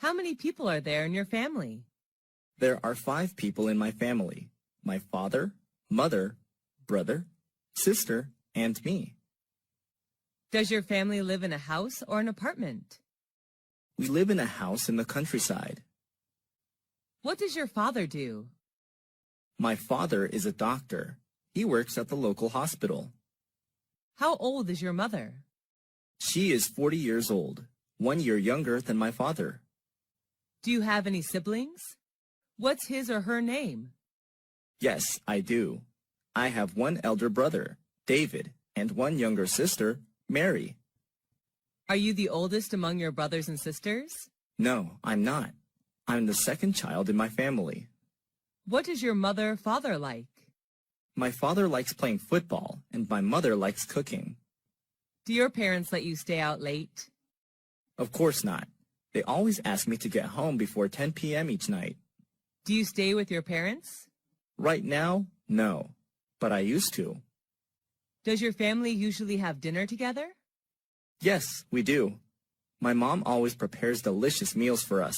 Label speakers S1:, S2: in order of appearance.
S1: How many people are there in your family?
S2: There are 5 people in my family. My father, mother, brother, sister, and me.
S1: Does your family live in a house or an apartment?
S2: We live in a house in the countryside.
S1: What does your father do?
S2: My father is a doctor. He works at the local hospital.
S1: How old is your mother?
S2: She is 40 years old, 1 year younger than my father.
S1: Do you have any siblings? What's his or her name?
S2: Yes, I do. I have 1 elder brother, David, and 1 younger sister, Mary.
S1: Are you the oldest among your brothers and sisters?
S2: No, I'm not. I'm the second child in my family.
S1: What is your mother-father like?
S2: My father likes playing football, and my mother likes cooking.
S1: Do your parents let you stay out late?
S2: Of course not. They always ask me to get home before 10 p.m. each night.
S1: Do you stay with your parents?
S2: Right now, no. But I used to.
S1: Does your family usually have dinner together?
S2: Yes, we do. My mom always prepares delicious meals for us.